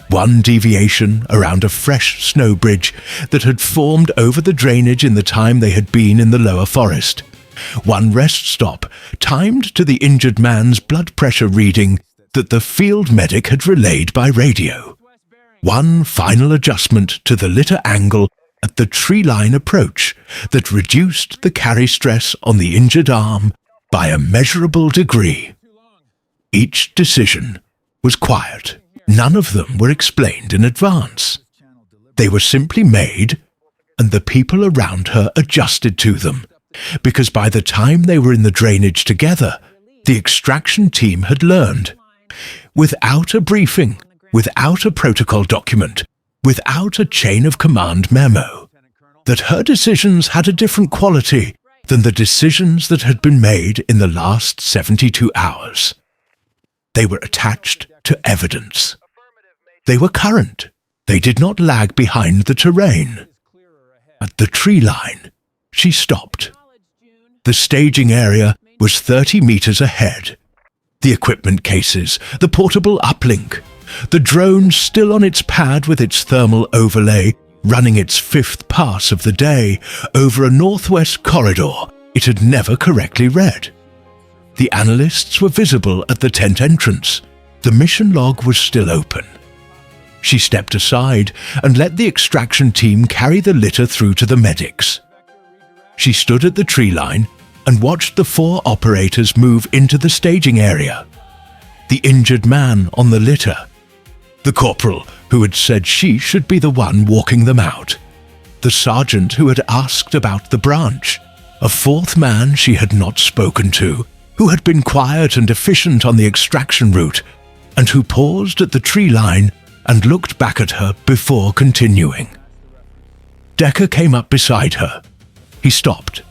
Speaker 4: 1 deviation around a fresh snow bridge that had formed over the drainage in the time they had been in the lower forest. 1 rest stop timed to the injured man's blood pressure reading that the field medic had relayed by radio. 1 final adjustment to the litter angle at the tree line approach that reduced the carry stress on the injured arm by a measurable degree. Each decision was quiet. None of them were explained in advance. They were simply made, and the people around her adjusted to them, because by the time they were in the drainage together, the extraction team had learned. Without a briefing, without a protocol document, without a chain of command memo, that her decisions had a different quality than the decisions that had been made in the last 72 hours. They were attached to evidence. They were current. They did not lag behind the terrain. At the tree line, she stopped. The staging area was 30 meters ahead. The equipment cases, the portable uplink, the drone still on its pad with its thermal overlay, running its 5th pass of the day over a northwest corridor it had never correctly read. The analysts were visible at the tent entrance. The mission log was still open. She stepped aside and let the extraction team carry the litter through to the medics. She stood at the tree line and watched the 4 operators move into the staging area. The injured man on the litter, the corporal who had said she should be the one walking them out, the sergeant who had asked about the branch, a 4th man she had not spoken to, who had been quiet and efficient on the extraction route, and who paused at the tree line and looked back at her before continuing. Decker came up beside her. He stopped,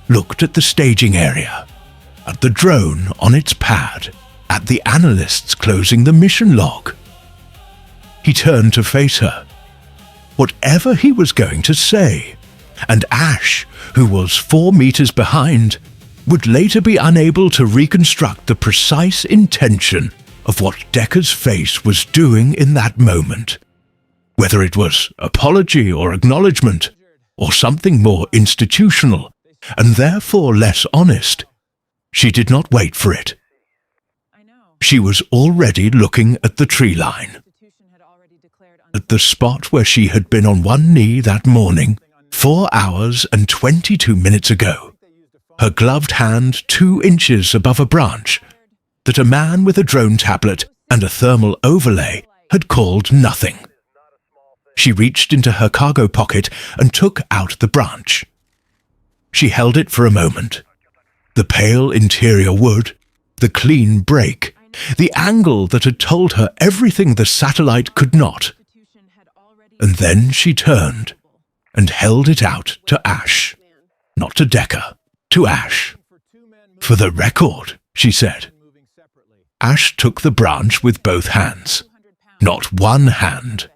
Speaker 4: looked at the staging area, at the drone on its pad, at the analysts closing the mission log. He turned to face her. Whatever he was going to say, and Ash, who was 4 meters behind, would later be unable to reconstruct the precise intention of what Decker's face was doing in that moment. Whether it was apology or acknowledgement, or something more institutional, and therefore less honest, she did not wait for it. She was already looking at the tree line, at the spot where she had been on one knee that morning, 4 hours and 22 minutes ago, her gloved hand 2 inches above a branch that a man with a drone tablet and a thermal overlay had called nothing. She reached into her cargo pocket and took out the branch. She held it for a moment. The pale interior wood, the clean break, the angle that had told her everything the satellite could not. And then she turned and held it out to Ash. Not to Decker, to Ash. "For the record," she said. Ash took the branch with both hands. Not one hand.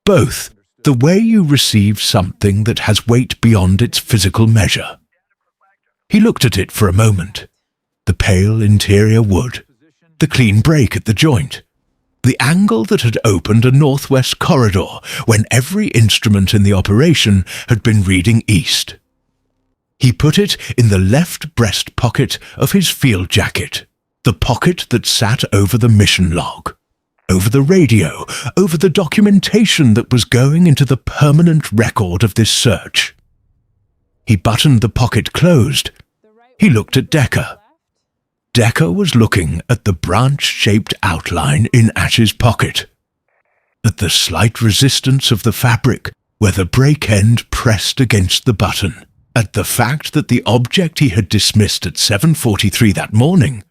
Speaker 4: Both. The way you receive something that has weight beyond its physical measure. He looked at it for a moment. the pale interior wood, the clean break at the joint, the angle that had opened a northwest corridor when every instrument in the operation had been reading east. He put it in the left breast pocket of his field jacket, the pocket that sat over the mission log, over the radio, over the documentation that was going into the permanent record of this search. He buttoned the pocket closed. He looked at Decker. Decker was looking at the branch-shaped outline in Ash's pocket, at the slight resistance of the fabric where the break end pressed against the button, at the fact that the object he had dismissed at 7:43 that morning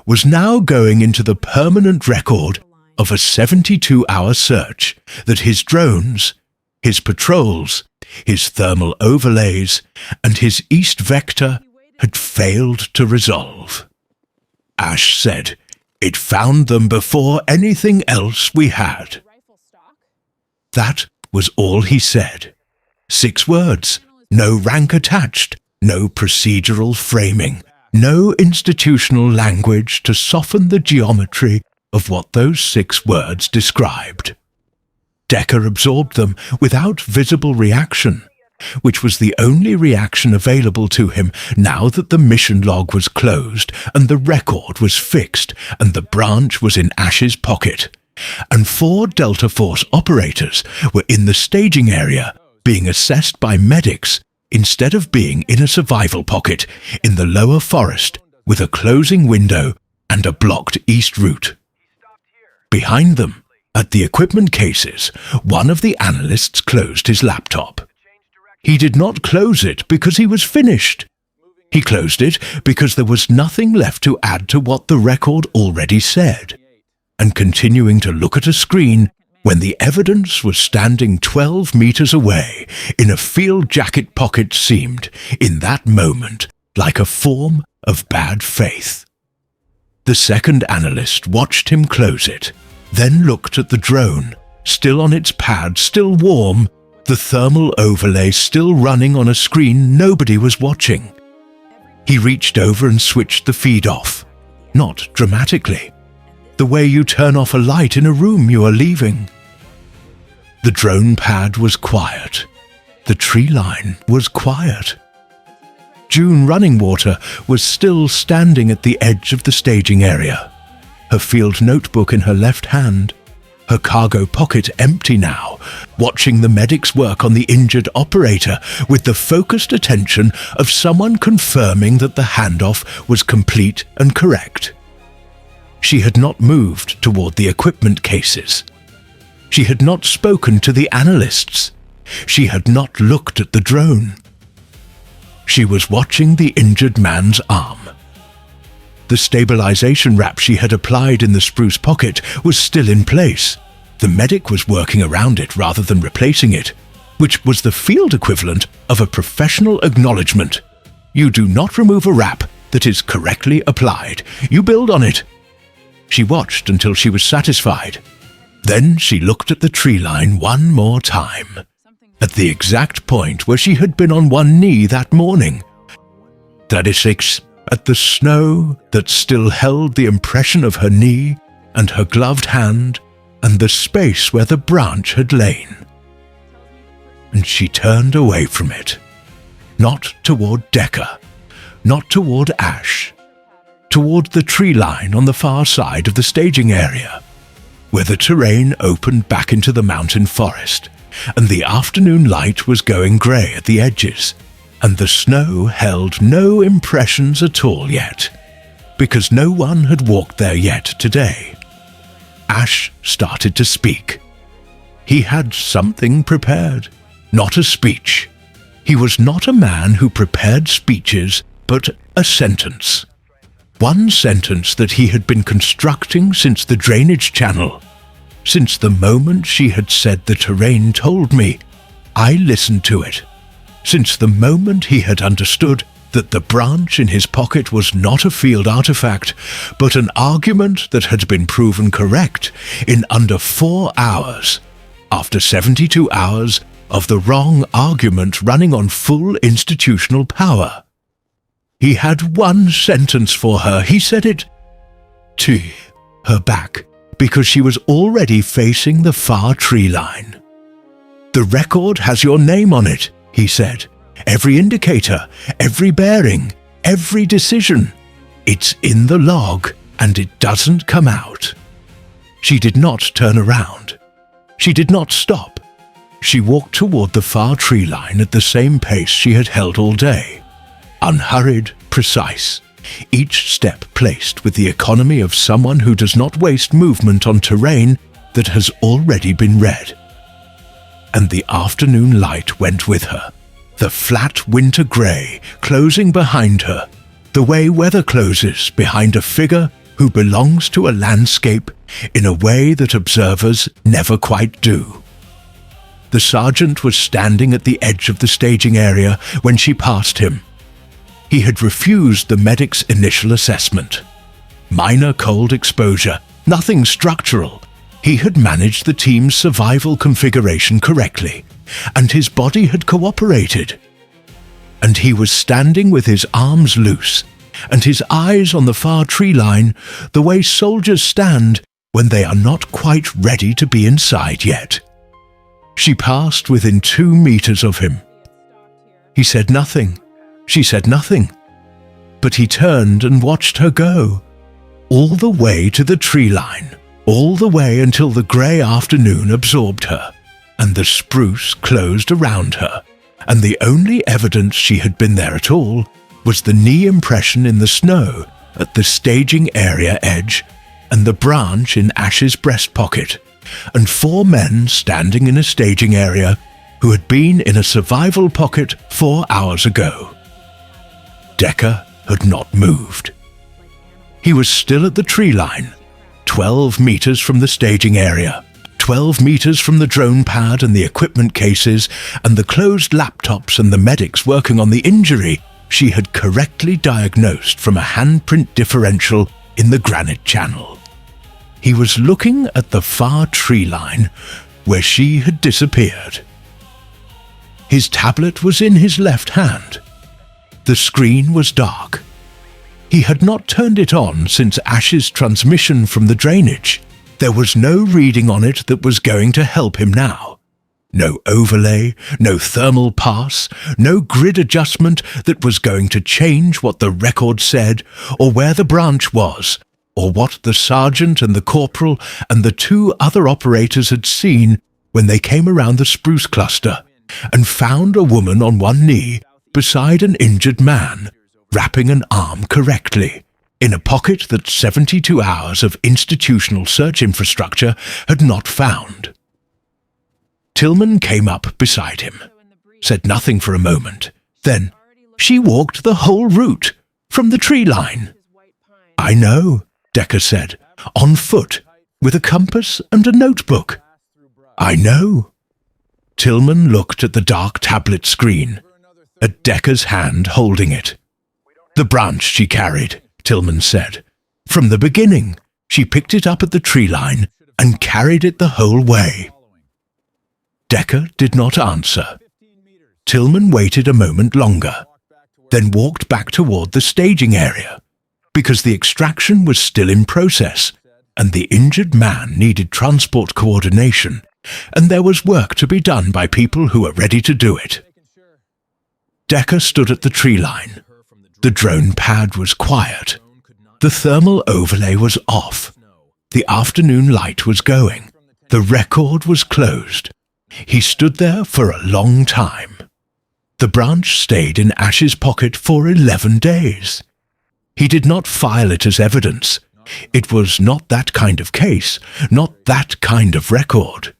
Speaker 4: was now going into the permanent record of a 72-hour search that his drones, his patrols, his thermal overlays, and his east vector had failed to resolve. Ash said, "It found them before anything else we had." That was all he said. 6 words, no rank attached, no procedural framing, no institutional language to soften the geometry of what those 6 words described. Decker absorbed them without visible reaction, which was the only reaction available to him now that the mission log was closed and the record was fixed and the branch was in Ash's pocket, and 4 Delta Force operators were in the staging area being assessed by medics instead of being in a survival pocket in the lower forest with a closing window and a blocked east route. Behind them, at the equipment cases, one of the analysts closed his laptop. He did not close it because he was finished. He closed it because there was nothing left to add to what the record already said, and continuing to look at a screen when the evidence was standing 12 meters away in a field jacket pocket seemed, in that moment, like a form of bad faith. The second analyst watched him close it, then looked at the drone, still on its pad, still warm, the thermal overlay still running on a screen nobody was watching. He reached over and switched the feed off, not dramatically, the way you turn off a light in a room you are leaving. The drone pad was quiet. The tree line was quiet. June Runningwater was still standing at the edge of the staging area, her field notebook in her left hand, her cargo pocket empty now, watching the medics work on the injured operator with the focused attention of someone confirming that the handoff was complete and correct. She had not moved toward the equipment cases. She had not spoken to the analysts. She had not looked at the drone. She was watching the injured man's arm. The stabilization wrap she had applied in the spruce pocket was still in place. The medic was working around it rather than replacing it, which was the field equivalent of a professional acknowledgement. You do not remove a wrap that is correctly applied. You build on it. She watched until she was satisfied. Then she looked at the tree line one more time, at the exact point where she had been on one knee that morning. 36, at the snow that still held the impression of her knee and her gloved hand and the space where the branch had lain. And she turned away from it, not toward Decker, not toward Ash, toward the tree line on the far side of the staging area, where the terrain opened back into the mountain forest, and the afternoon light was going grey at the edges, and the snow held no impressions at all yet, because no one had walked there yet today. Ash started to speak. He had something prepared, not a speech. He was not a man who prepared speeches, but a sentence. One sentence that he had been constructing since the drainage channel. Since the moment she had said the terrain told me, I listened to it. Since the moment he had understood that the branch in his pocket was not a field artifact, but an argument that had been proven correct in under 4 hours, after 72 hours of the wrong argument running on full institutional power. He had one sentence for her. He said it to her back because she was already facing the far tree line. "The record has your name on it," he said. "Every indicator, every bearing, every decision. It's in the log and it doesn't come out." She did not turn around. She did not stop. She walked toward the far tree line at the same pace she had held all day. Unhurried, precise, each step placed with the economy of someone who does not waste movement on terrain that has already been read. And the afternoon light went with her, the flat winter grey closing behind her, the way weather closes behind a figure who belongs to a landscape in a way that observers never quite do. The sergeant was standing at the edge of the staging area when she passed him. He had refused the medic's initial assessment. Minor cold exposure, nothing structural. He had managed the team's survival configuration correctly, and his body had cooperated. And he was standing with his arms loose, and his eyes on the far tree line, the way soldiers stand when they are not quite ready to be inside yet. She passed within 2 meters of him. He said nothing. She said nothing. But he turned and watched her go, all the way to the tree line, all the way until the grey afternoon absorbed her, and the spruce closed around her, and the only evidence she had been there at all was the knee impression in the snow at the staging area edge, and the branch in Ash's breast pocket, and 4 men standing in a staging area who had been in a survival pocket 4 hours ago. Decker had not moved. He was still at the tree line, 12 meters from the staging area, 12 meters from the drone pad and the equipment cases and the closed laptops and the medics working on the injury she had correctly diagnosed from a handprint differential in the granite channel. He was looking at the far tree line where she had disappeared. His tablet was in his left hand. The screen was dark. He had not turned it on since Ash's transmission from the drainage. There was no reading on it that was going to help him now. No overlay, no thermal pass, no grid adjustment that was going to change what the record said or where the branch was, or what the sergeant and the corporal and the 2 other operators had seen when they came around the spruce cluster and found a woman on one knee beside an injured man, wrapping an arm correctly, in a pocket that 72 hours of institutional search infrastructure had not found. Tillman came up beside him, said nothing for a moment. Then she walked the whole route, from the tree line. "I know," Decker said, "on foot, with a compass and a notebook." "I know." Tillman looked at the dark tablet screen, at Decker's hand holding it. "The branch she carried," Tillman said. "From the beginning, she picked it up at the tree line and carried it the whole way." Decker did not answer. Tillman waited a moment longer, then walked back toward the staging area, because the extraction was still in process, and the injured man needed transport coordination, and there was work to be done by people who were ready to do it. Decker stood at the tree line. The drone pad was quiet. The thermal overlay was off. The afternoon light was going. The record was closed. He stood there for a long time. The branch stayed in Ash's pocket for 11 days. He did not file it as evidence. It was not that kind of case, not that kind of record.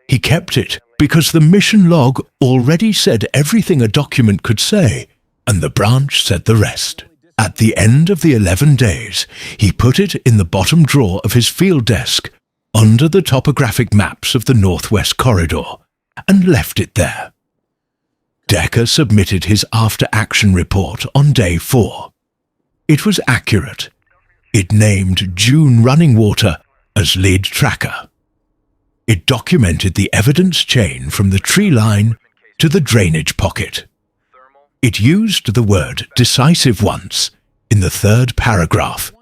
Speaker 4: He kept it because the mission log already said everything a document could say, and the branch said the rest. At the end of the 11 days, he put it in the bottom drawer of his field desk, under the topographic maps of the Northwest Corridor, and left it there. Decker submitted his after-action report on day 4. It was accurate. It named June running water as lead tracker. It documented the evidence chain from the tree line to the drainage pocket. It used the word decisive once, in the third paragraph,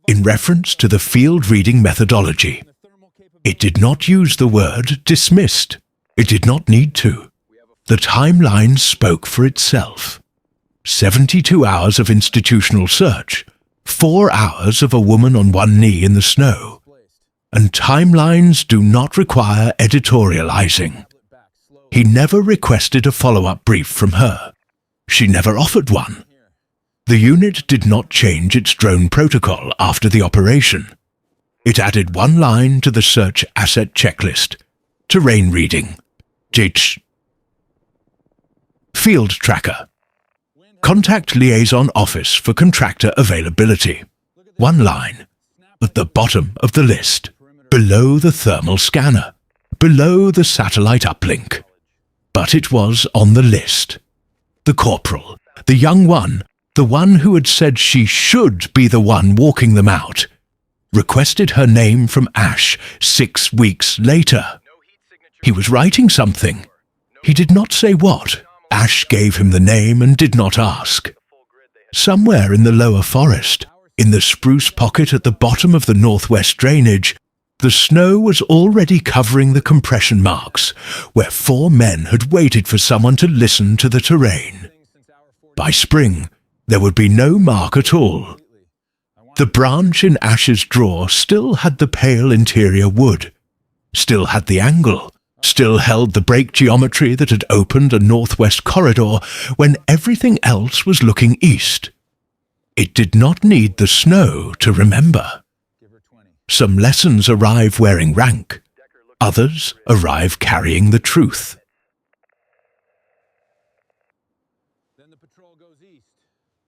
Speaker 4: in reference to the field reading methodology. It did not use the word dismissed. It did not need to. The timeline spoke for itself. 72 hours of institutional search, 4 hours of a woman on one knee in the snow. And timelines do not require editorializing. He never requested a follow-up brief from her. She never offered one. The unit did not change its drone protocol after the operation. It added one line to the search asset checklist. Terrain reading. Field tracker. Contact liaison office for contractor availability. One line. At the bottom of the list. Below the thermal scanner. Below the satellite uplink. But it was on the list. The corporal, the young one, the one who had said she should be the one walking them out, requested her name from Ash 6 weeks later. He was writing something. He did not say what. Ash gave him the name and did not ask. Somewhere in the lower forest, in the spruce pocket at the bottom of the northwest drainage, the snow was already covering the compression marks, where 4 men had waited for someone to listen to the terrain. By spring, there would be no mark at all. The branch in Ash's drawer still had the pale interior wood, still had the angle, still held the break geometry that had opened a northwest corridor when everything else was looking east. It did not need the snow to remember. Some lessons arrive wearing rank, others arrive carrying the truth.